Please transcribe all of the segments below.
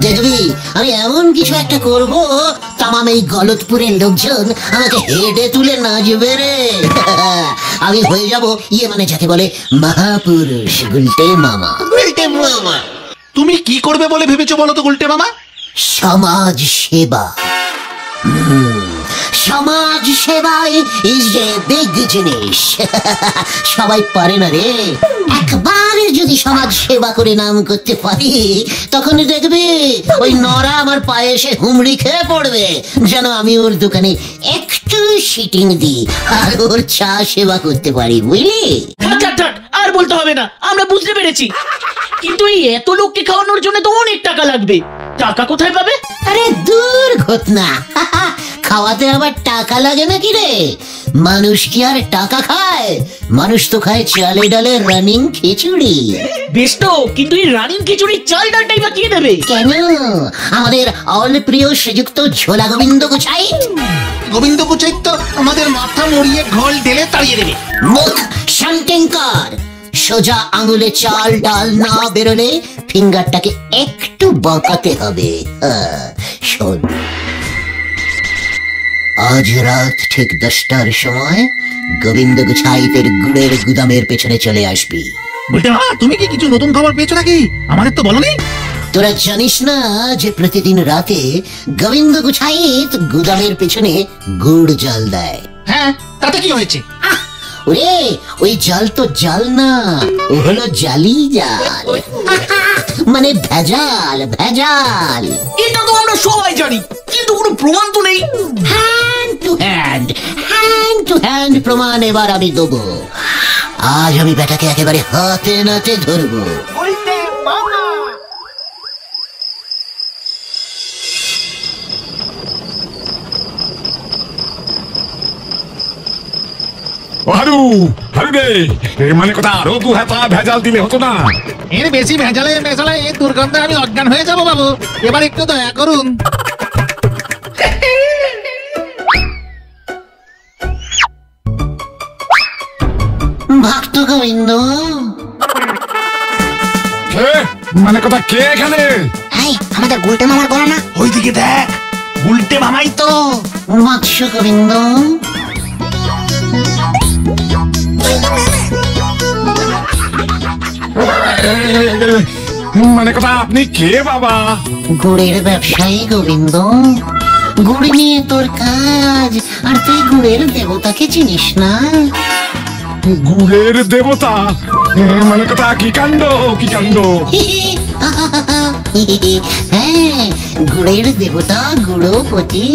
দেখবি আমি এমন কিছু একটা করবো, তামাম এই গলতপুরের লোকজন আমাকে হেডে তুলে নাচবে রে। আমি হয়ে যাব মানে যাকে বলে মহাপুরুষ গুলটে মামা। গুলটে মামা তুমি কি করবে বলে ভেবেছো বলো তো গুলটে মামা? সমাজ সেবা। সমাজ সেবাই ইজ এ বিগ জিনিস। সবাই পারে না রে। একবার যদি সমাজ সেবা করে নাম করতে পারি, তখন দেখবি ওই নরা আমার পায়ে এসে হুমড়ি খেয়ে পড়বে, যেন আমি ওর দোকানে একটু সিটিং দিই আর ওর চা সেবা করতে পারি, বুঝলি? আর বলতে হবে না, আমরা বুঝতে পেরেছি। কিন্তু এই এত লোককে খাওয়ানোর জন্য তো অনেক টাকা লাগবে। টাকা কোথায় পাবে? আরে দূর ঘটনা, খাওয়াতে আবার টাকা লাগে নাকি রে? মানুষ কি আর টাকা খায়? মানুষ তো খায় চালে ডালে রানিং খিচুড়ি। বেশ তো, কিন্তু এই রানিং খিচুড়ির চাল ডালটাই বা কে দেবে? কেন? আমাদের অল প্রিয় শ্রীযুক্ত ঝোলা গোবিন্দ গোছাইত। গোবিন্দ গোছাইত তো আমাদের মাথা মরিয়ে ঘোল ঢেলে তাড়িয়ে দেবে। মুখ শান্তিঙ্কর। সোজা আঙুলে চাল ডাল না বেরোলে ফিঙ্গারটাকে একটু বাঁকাতে হবে। শোন, আজ রাত ঠিক 10টার সময় গোবিন্দ গোছাইতের গুড়ের গুদামের পেছনে চলে আসবি। বলতে তুমি কি কিছু নতুন খবর পেয়েছো নাকি? আমাদের তো বলনি। তোরা জানিস না যে প্রতিদিন রাতে গোবিন্দ গোছাইত গুদামের পেছনে গুড় জাল দেয়? হ্যাঁ, তাতে কি হয়েছে? ওরে, ওই জাল তো জাল না, ও হলো জালি জাল। মানে ভেজাল ভেজাল। এটা তো আমরা সবাই জানি, কিন্তু কোনো প্রমাণ তো নেই। হ্যান্ড টু হ্যান্ড প্রমাণ এবার আমি দেবো। আজ আমি বেটাকে একেবারে হাতে নাতে ধরবো। হারু হারু রে, মানে কথা আরো 2 হাতা ভেজাল দিলে হতো না? এর বেশি ভেজালে মেশালে এই দুর্গন্ধে আমি অজ্ঞান হয়ে যাবো বাবু। এবার একটু দয়া করুন। ভক্ত গোবিন্দ, মানে কথা কে এখানে? আমাদের গুলটে মামার গলা না? ওইদিকে দেখ, গুলটে মামাই তো। মৎস্য গোবিন্দ, মানে কথা আপনি কে বাবা? গুড়ের ব্যবসায়ী গোবিন্দ। গুড় নিয়ে তোর কাজ, আর তুই গুড়ের দেবতাকে চিনিস না? গুড়ের দেবতা? মানে কথা কি কাণ্ড, কি কাণ্ড! হ্যাঁ, গুড়ের দেবতা গুড়পতি।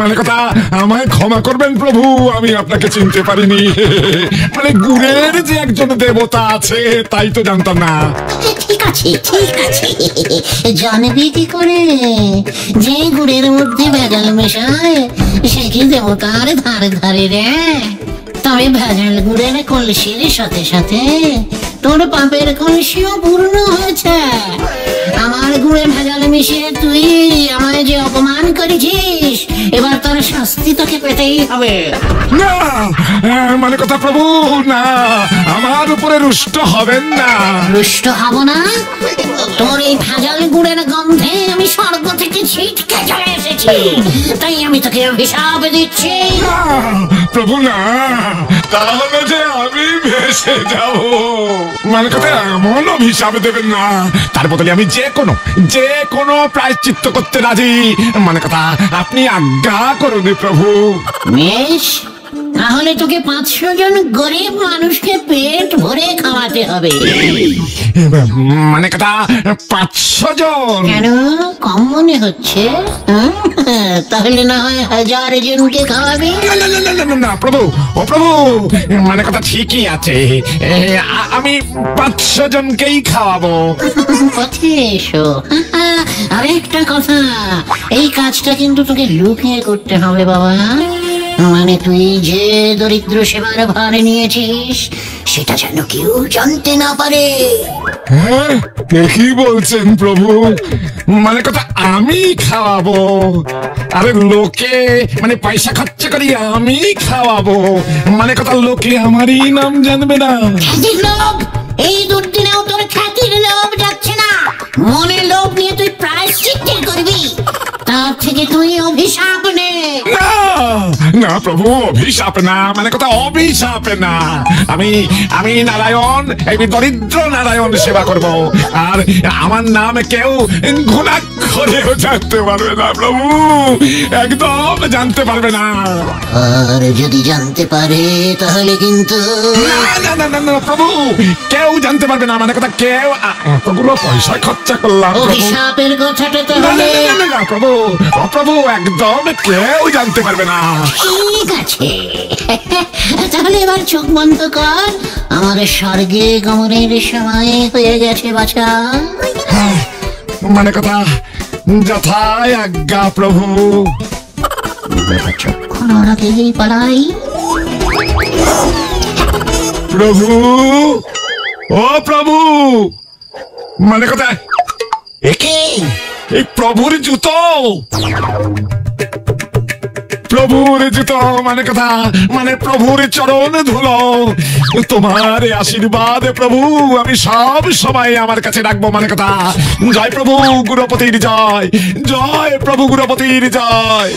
মানে কথা আমায় ক্ষমা করবেন প্রভু, আমি আপনাকে চিনতে পারিনি। মানে গুড়ের যে একজন দেবতা আছে তাই তো জানতাম না। ঠিক আছে ঠিক আছে, জানবি কি করে? যে গুড়ের মধ্যে ভেজাল মেশায় সে কি দেবতার ধারে ধারে রে? তবে ভেজাল গুড়ের কলসির সাথে সাথে তোর পাপের কলসিও পূর্ণ হয়েছে। আমার গুড়ে ভেজাল মিশিয়ে তুই আমায় যে অপমান করেছিস, এবার তোর শাস্তি তোকে পেতেই হবে। না, মানে কথা প্রভু, না, আমার উপরে রুষ্ট হবেন না। রুষ্ট হব না? তোর এই ভেজাল গুড়ের গন্ধে আমি স্বর্গ থেকে ছিটকে চলে এসেছি, তাই আমি তোকে অভিশাপ দিচ্ছি। প্রভু না, তাহলে যে আমি ভেসে যাব। মানে কথা এমন অভিশাপ দেবেন না, তার বদলে আমি যে কোনো প্রায়শ্চিত্ত করতে রাজি। মানে কথা আপনি আজ্ঞা করুন প্রভু। বেশ, তাহলে তোকে 500 জন গরিব মানুষকে পেট ভরে খাওয়াতে হবে। মানে কথা 500 জন? কেন, কম মনে হচ্ছে? তাহলে না হয় 1000 জনকে খাওয়াবি? না প্রভু, ও প্রভু, মানে কথা ঠিকই আছে, আমি 500 জনকেই খাওয়াবো। পথে এসো। আর একটা কথা, এই কাজটা কিন্তু তোকে লুকিয়ে করতে হবে বাবা। মানে তুই যে দরিদ্র সেবার ভার নিয়েছিস সেটা যেন কেউ জানতে না পারে। হ্যাঁ, কি বলছেন প্রভু? মানে কথা আমি খাওয়াবো। আরে লোকে মানে পয়সা খরচ করি আমি খাওয়াবো, মানে কথা লোকে আমারই নাম জানবে না। খ্যাতির লোভ, এই দুর্দিনেও তোর খ্যাতির লোভ যাচ্ছে না। মনের লোভ নিয়ে তুই প্রায়শ্চিত্ত করবি, তার থেকে তুই অভিশাপ নে। না না প্রভু, অভিশাপ না, মানে কথা অভিশাপ না। আমি নারায়ণ, এই দরিদ্র নারায়ণ সেবা করব, আর আমার নাম কেউ ঘুণাক্ষরেও জানতে পারবে না প্রভু, একদম জানতে পারবে না। আর যদি জানতে পারে তাহলে কিন্তু না না না না না প্রভু, কেউ জানতে পারবে না, মানে কথা কেউ। এতগুলো পয়সা খরচা করলাম প্রভু। অভিশাপের কথাটা না, না, তাহলে না, না, না, প্রভু, ও প্রভু, একদম কেউ জানতে পারবে না। ঠিক আছে। তাহলে এবার চোখ বন্ধ কর, আমার স্বর্গে গমনের সময় হয়ে গেছে বাছা। হ্যাঁ, মানে কথা যথায় আজ্ঞা প্রভু। চক্ষু নড়াতেই পালাই। প্রভু, ও প্রভু, মানে কথা একে এই প্রভুর জুতো, প্রভুর জুতো, মানে কথা মানে প্রভুর চরণ ধুলো। তোমার আশীর্বাদ প্রভু আমি সব সময় আমার কাছে রাখবো, মানে কথা। জয় প্রভু গুরুপতির জয়, জয় প্রভু গুরুপতির জয়।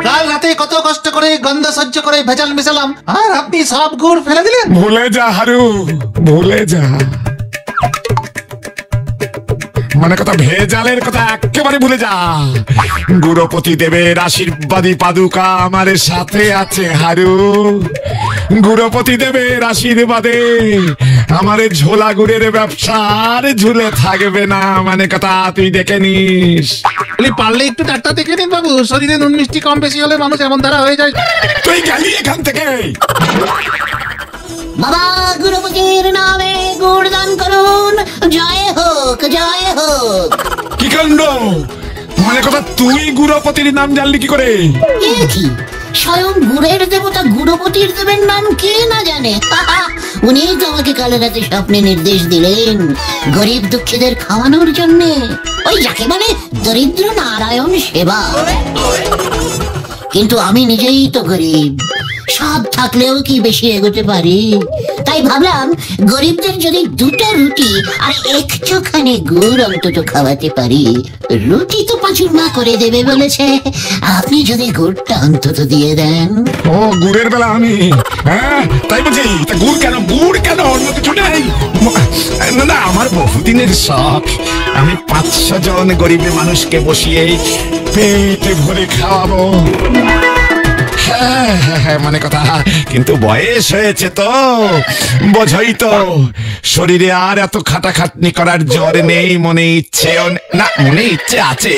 কাল রাতে কত কষ্ট করে গন্ধ সহ্য করে ভেজাল মেশালাম, আর আপনি সব গুড় ফেলে দিলেন। ভুলে যা হারু, ভুলে যা, মানে কথা ভেজালের কথা একেবারে ভুলে যা। গুরুপতি দেবের আশীর্বাদী পাদুকা আমার সাথে আছে হারু। গুরুপতি দেবের আশীর্বাদে আমার ঝোলা গুড়ের ব্যবসার ঝুলে থাকবে না, মানে কথা তুই দেখে নিস। পারলে একটু ডাক্তার দেখে নিন বাবু, শরীরে নুন মিষ্টি কম বেশি হলে মানুষ এমন ধারা হয়ে যায়। তুই গেলি এখান থেকে। বাবা গুরুপতির নামে গুড় দান করুন, জয় হোক জয় হোক। কি কাণ্ড, মানে কথা তুই গুরুপতির নাম জানলি কি করে? এ কি, স্বয়ং গুড়ের দেবতা গুরুপতির দেবের নাম কে না জানে? উনি তো আমাকে কাল রাতে স্বপ্নে নির্দেশ দিলেন গরিব দুঃখীদের খাওয়ানোর জন্য, ওই যাকে মানে দরিদ্র নারায়ণ সেবা। কিন্তু আমি নিজেই তো গরিব, সব থাকলেও কি বেশি এগোতে পারি? তাই ভাবলাম গরিবদের যদি দুটো রুটি আর একটুখানি গুড় অন্তত খাওয়াতে পারি। রুটি তো পাঁচুরমা করে দেবে বলেছে, আপনি যদি গুড়টা অন্তত দিয়ে দেন। ও গুড়ের বেলা আমি, হ্যাঁ তাই বুঝি। তা গুড় কেন, গুড় কেন, অন্য কিছু নেই? না না, আমার বহুদিনের শখ, আমি 500 জন গরিবের মানুষকে বসিয়ে পেটে ভরে খাওয়াবো। হ্যাঁ হ্যাঁ হ্যাঁ, মানে কথা, কিন্তু বয়স হয়েছে তো, বোঝই তো, শরীরে আর এত খাটাখাটনি করার জোর নেই, মনে ইচ্ছেও না, মনে ইচ্ছে আছে।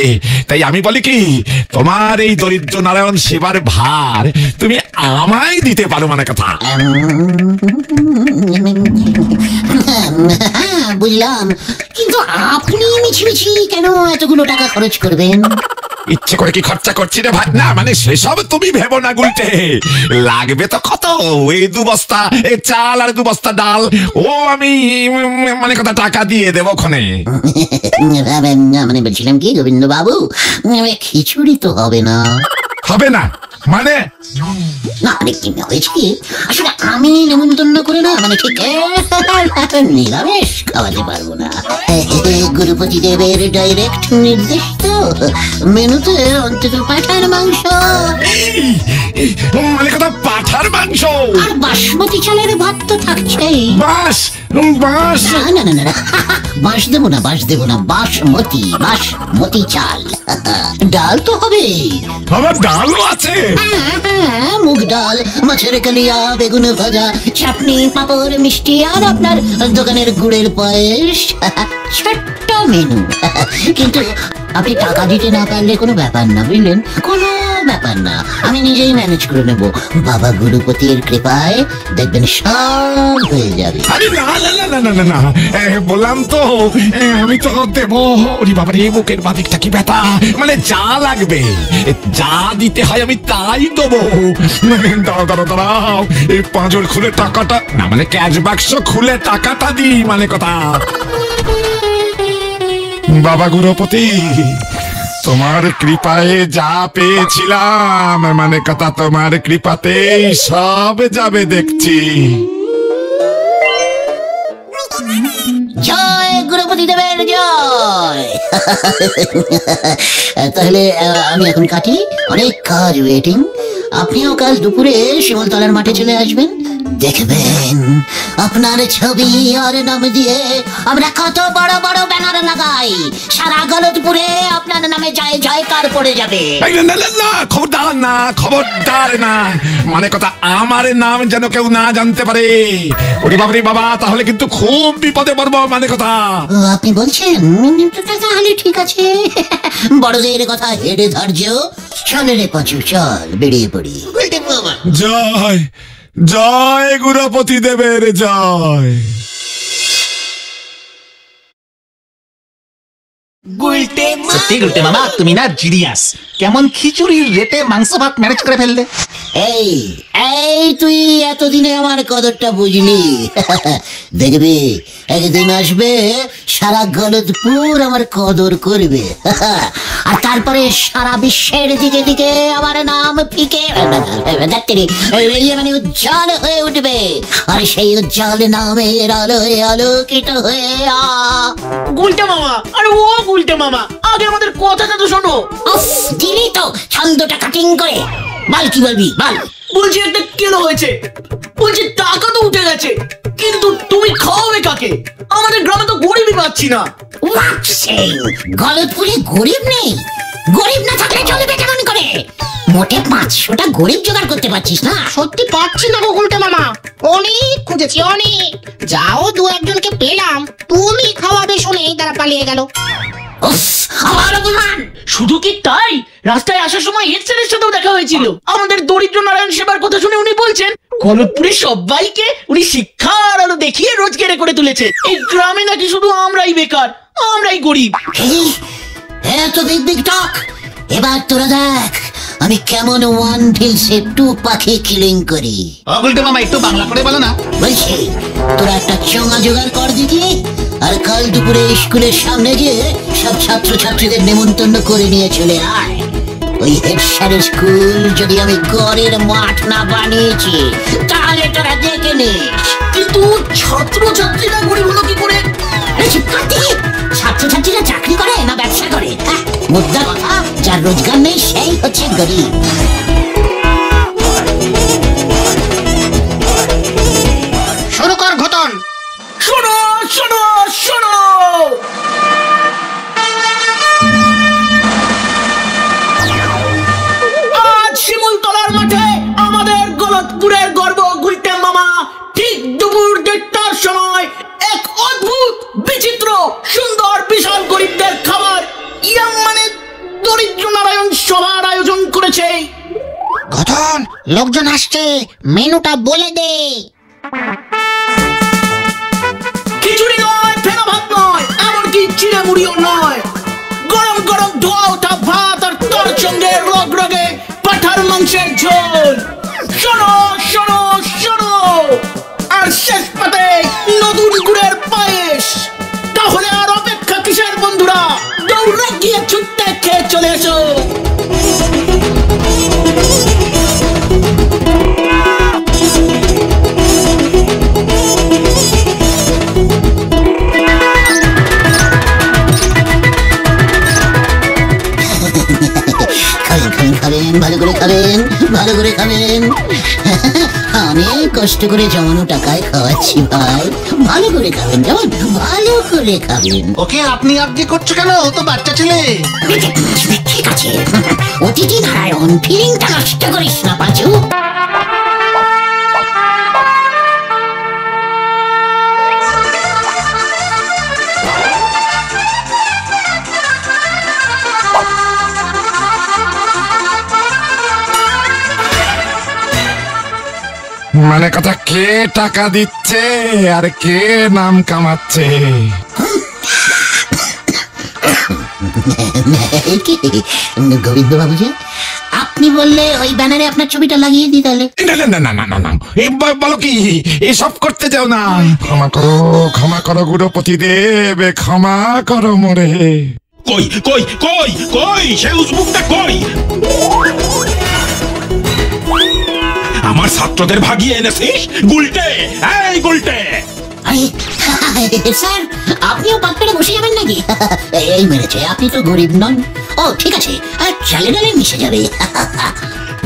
তাই আমি বলি কি, তোমার এই দরিদ্র নারায়ণ সেবার ভার তুমি আমায় দিতে পারো, মানে কথা। বুঝলাম, কিন্তু আপনি মিছিমিছি কেন এতগুলো টাকা খরচ করবেন? ইচ্ছে করে কি খরচা করছি রে ভাই? না মানে সেসব তুমি ভেবো না গুলটে, লাগবে তো কত, এই 2 বস্তা চাল আর 2 বস্তা ডাল, ও আমি মানে কথা টাকা দিয়ে দেবো ক্ষণে। মানে বলছিলাম কি গোবিন্দ বাবু, খিচুড়ি তো হবে না? হবে না মানে? না মানে কি হয়েছে কি, আসলে আমি নেমন্তন্ন করে না, মানে ঠিক নিরামিষ খাওয়াতে পারবো না। গুরুপতি দেবের ডাইরেক্ট নির্দেশ তো, মেনুতে অন্তত পাঁঠার মাংস, মানে কথা পাঁঠার মাংস আর বাসমতি চালের ভাত তো থাকছেই। বাস বাস, না না না না, বাঁশ দেবো না, বাঁশ দেবো না, বাসমতি চাল। ডাল তো হবে, আমার ডালও আছে। হ্যাঁ, মুগ ডাল, মাছের কালিয়া, বেগুন ভাজা, চাটনি, পাঁপড়, মিষ্টি, আর আপনার দোকানের গুড়ের পায়েস। ছোট্ট মেনু, কিন্তু আপনি টাকা দিতে না পারলে কোনো ব্যাপার না, বুঝলেন, কোনো ব্যাপার না, আমি নিজেই ম্যানেজ করে নেব। বাবা গুরুপতির কৃপায় দেখবেন সব হয়ে যাবে। আরে না না না না না না না, বললাম তো আমি তো দেবো। ওরে বাবারে, বুকের বাদিকটা কি ব্যথা, মানে যা লাগবে যা দিতে হয় আমি তাই দেবো। দাঁড়াও দাঁড়াও দাঁড়াও, এই পাঁজর খুলে টাকাটা, না মানে ক্যাশ বাক্স খুলে টাকাটা দিই, মানে কথা। বাবা গুরুপতি, তোমার কৃপায় যা পেয়েছিলাম, মানে কথা তোমার কৃপাতেই সব যাবে দেখছি। জয় গুরুপতি দেবের জয়। তাহলে আমি এখন কাটি, অনেক কাজ ওয়েটিং। আপনিও কাল দুপুরে শিমলতলার মাঠে চলে আসবেন, দেখবেন আপনার ছবি আর নাম দিয়ে আমরা কত বড় বড় ব্যানার লাগাই, সারা গলতপুরে আপনার নামে জয় জয়কার পড়ে যাবে। না না না, খবরদার না, খবরদার না, মানে কথা আমার নাম যেন কেউ না জানতে পারে। ওরে বাবারে বাবা, তাহলে কিন্তু খুব বিপদে পড়বো, মানে কথা। আপনি বলছেন? তাহলে ঠিক আছে, বড়দের কথা হেডে ধার্য। চলে রে পাঁচু, চল বেরিয়ে পড়ি। জয় জয় গুরুপতি দেবের জয়। সত্যি গুলটে মামা, তুমি না জিনিয়াস। কেমন খিচুড়ির রেটে মাংস ভাত ম্যানেজ করে ফেললে। এই এই তুই এতদিনে আমার কদরটা বুঝলি। দেখবি একদিন আসবে সারা গলতপুর আমার কদর করবে, আর তারপরে সারা বিশ্বের দিকে দিকে আমার নাম ফিকে মানে উজ্জ্বল হয়ে উঠবে, আর সেই উজ্জ্বল নামের আলোয় আলোকিত হয়ে গুলটে মামা, আরে ও গুলটে মামা, আগে আমাদের কথাটা তো শোনো। দিলি তো ছন্দটা কাটিং করে। বল কি বলবি, বল। বলছি একটা কেলো হয়েছে, বলছি টাকা তো উঠে গেছে, কিন্তু তুমি খাওয়াবে কাকে? আমাদের গ্রামে তো গরিবই পাচ্ছি না। গলতপুরে গরিব নেই? গরিব না থাকলে চলবে কেমন করে? মোটে 500টা গরিব জোগাড় করতে পারছিস না? সত্যি পাচ্ছি না গো গুলটে মামা, অনেক খুঁজেছি অনেক, যাও দু একজনকে পেলাম, তুমি খাওয়াবে শুনেই তারা পালিয়ে গেল। আমার অপমান! শুধু কি তাই, রাস্তায় আসার সময় হেড স্যারের সাথেও দেখা হয়েছিল। আমাদের দরিদ্র নারায়ণ সেবার কথা শুনে উনি বলছেন গলতপুরের সবাইকে উনি শিক্ষার আলো দেখিয়ে রোজগারে করে তুলেছে। এই গ্রামে নাকি শুধু আমরাই বেকার, আমরাই গরিব। এত বিগ বিগ টক, এবার তোরা দেখ আমি কেমন ওয়ান ঢিলসে 2 পাখি কিলিং করি। গুলটে মামা, একটু বাংলা করে বলো না। বলছি তোরা একটা চোঙা জোগাড় কর দেখি, আর কাল দুপুরে স্কুলের সামনে গিয়ে সব ছাত্রছাত্রীদের নেমন্তন্ন করে নিয়ে চলে আয়। ওই হেড স্যারের স্কুল যদি আমি গড়ের মাঠ না বানিয়েছি তাহলে তোরা দেখে নিস। কিন্তু ছাত্রছাত্রীরা গরিব হলো কি করে? ছাত্রছাত্রীরা চাকরি করে না ব্যবসা করে? মুদ্রা কথা, যার রোজগার নেই সেই হচ্ছে গরিব। শুরু কর ঘটন। শোনো শোনো শোনো, আজ শিমুলতলার মাঠে আমাদের গলতপুরের গর্ব গুলটে মামা ঠিক দুপুর 1:30টার সময় এক অদ্ভুত বিচিত্র সুন্দর বিশাল গরিবদের খাবার ইয়াং মানে দরিদ্র নারায়ণ সভার আয়োজন করেছে। ঘটন, লোকজন আসছে, মেনুটা বলে দে। খিচুড়ি নয়, ফেনা ভাত নয়, এমনকি চিড়ে মুড়িও নয়, গরম গরম ধোয়া ওঠা ভাত আর তার সঙ্গে রগরগে পাঠার মাংসের ঝোল। শোনো শোনো শোনো, আর শেষ পাতে নতুন গুড়ের পায়েস। তাহলে আর অপেক্ষা কিসের বন্ধুরা, দৌড়ে গিয়ে ছুটতে খেয়ে চলে এসো। খাবেন, ভালো করে খাবেন, ভালো করে খাবেন। আমি কষ্ট করে জমানো টাকায় খাওয়াচ্ছি ভাই, ভালো করে খাবেন, যেমন ভালো করে খাবেন। ওকে আপনি আপনি করছো কেন? ও তো বাচ্চা ছেলে। ঠিক আছে, অতিথি নারায়ণ, ফিলিংটা নষ্ট করিস না পাঁচু। মানে কথা, কে টাকা দিচ্ছে আর কে নাম কামাচ্ছে? গোবিন্দ বাবু যে আপনি বললে ওই ব্যানারে আপনার ছবিটা লাগিয়ে দিই তাহলে। না না না না না না, বলো কি এসব করতে যাও না। ক্ষমা করো গুরুপতি দেব, ক্ষমা করো মোরে। কই কই কই কই সেই উজবুকটা কই? আমার ছাত্রদের ভাগিয়ে এনেছিস গুলটে, এই গুলটে। স্যার আপনিও পাত পেরে বসে যাবেন নাকি? এই মেরেছে, আপনি তো গরিব নন। ও ঠিক আছে, চালে ডালে মিশে যাবে।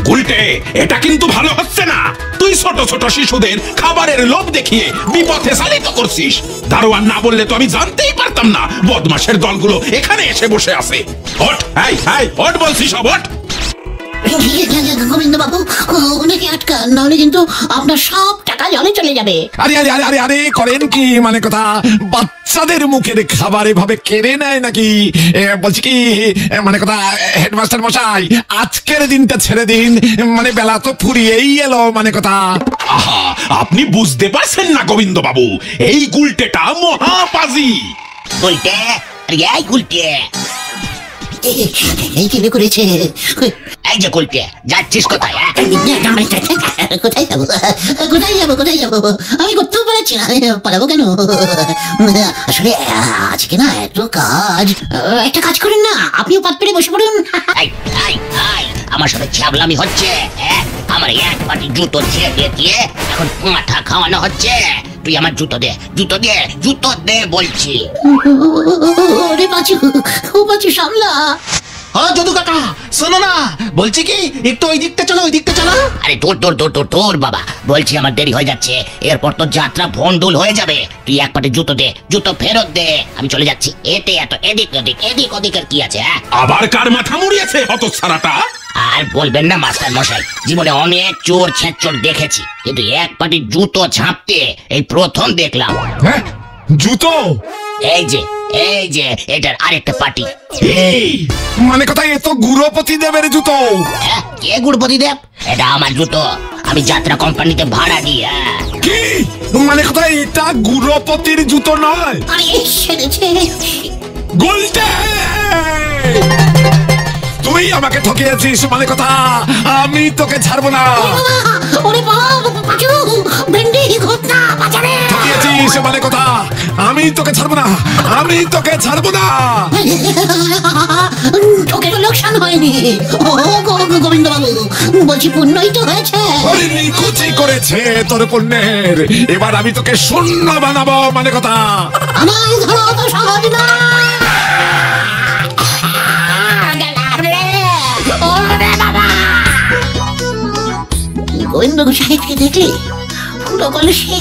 গুলটে, এটা কিন্তু ভালো হচ্ছে না। তুই ছোট ছোট শিশুদের খাবারের লোভ দেখিয়ে বিপথে চালিত করছিস। দারোয়ান না বললে তো আমি জানতেই পারতাম না বদমাশের দলগুলো এখানে এসে বসে আছে। ওঠ, এই এই ওঠ বলছি, সব ওঠ। গোবিন্দ বাবু ওনাকে আটকান, নাহলে কিন্তু আপনার সব টাকা জলে চলে যাবে। আরে আরে আরে আরে আরে করেন কি? মানে কথা, বাচ্চাদের মুখের খাবার এভাবে কেড়ে নেয় নাকি? বলছি কি, মানে কথা হেডমাস্টার মশাই, আজকের দিনটা ছেড়ে দিন, মানে বেলা তো ফুরিয়েই এলো। মানে কথা, আহা, আপনি বুঝতে পারছেন না গোবিন্দ বাবু, এই গুলটেটা মহাপাজি। গুলটে, এই গুলটে, এই কি করেছে? এই যে গুলটে, যাচ্ছিস কোথায়? কোথায় যাবো কোথায় যাবো কোথায় যাবো? আমি করতেও পারছি না, পালাবো কেন? আসলে আজকে না এত কাজ। একটা কাজ করেন না, আপনিও পাত পেরে বসে পড়ুন। আমার সাথে ছ্যাবলামি হচ্ছে। আমার এক পাটি জুতো দিয়ে এখন মাথা খাওয়ানো হচ্ছে। তুই আমার জুতো দে, জুতো দে, জুতো দে বলছি। ওরে পাঁচু, ও পাঁচু সামলা। ও যদু কাকা শোনো না, বলছি কি একটু ওই দিকটা চলো, ওই দিকটা চলো। আরে তোর বাবা, বলছি আমার দেরি হয়ে যাচ্ছে, এরপর তো যাত্রা ভন্ডুল হয়ে যাবে। তুই এক পাটি জুতো দে, জুতো ফেরত দে, আমি চলে যাচ্ছি। এতে এত এদিক ওদিকের কি আছে? আবার কার মাথা মুড়িয়েছে হতচ্ছাড়াটা? আর বলবেন না মাস্টার মশাই, জীবনে অনেক চোর ছেঁচোর দেখেছি, কিন্তু এক পাটি জুতো ঝাঁপতে এই প্রথম দেখলাম। হ্যাঁ জুতো? এই যে এটার আরেকটা পাটি। মানে কথা, এ তো গুরুপতি দেবের জুতো। কে গুরুপতি দেব? এটা আমার জুতো, আমি যাত্রা কোম্পানিতে ভাড়া দিই। কি মানে কথা, এটা গুরুপতির জুতো নয়? আরে সেরেছে। গুলটে, তুই আমাকে ঠকিয়েছিস। মানে কথা, আমি তোকে ছাড়বো না। ওরে বাবা, পাঁচু ভেন্ডি ঘটনা বাজারে ঠকিয়েছিস। মানে কথা, আমি তোকে ছাড়বো না, আমি তোকে ছাড়বো না। তোকে তো লোকসান হয়নি। ও গোবিন্দ বাবু, বলছি পুণ্যই তো হয়েছে। নিকুচি করেছে তোর পুণ্যের, এবার আমি তোকে শূন্য বানাবো। মানে কথা, আমার ধরা তো সহজ না। গোবিন্দ সাহেবকে দেখলে ফুটো কলসি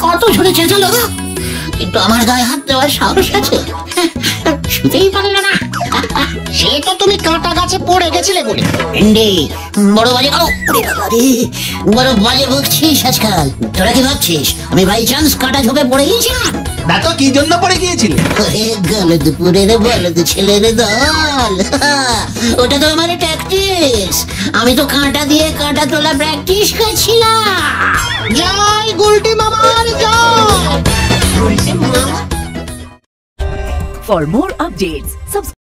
কত ঝরে চেঁচালো, কিন্তু আমার গায়ে হাত দেওয়ার সাহস আছে? শুতেই পারল না। সে তো তুমি কাঁটা গাছে পড়ে গেছিলে বলে। বড় বাজে বড় বাজে বকছিস আজকাল। তোরা কি ভাবছিস আমি বাই চান্স কাঁটা ঝোপে পড়ে গিয়েছিলাম? দেখো কি জন্য পড়ে গিয়েছিলে? গলদপুরের বলদ ছেলের দল, ওটা তো আমার প্র্যাকটিস। আমি তো কাঁটা দিয়ে কাঁটা তোলা প্র্যাকটিস করছিলাম। জয় গুলটি মামার জয়। For more updates, subscribe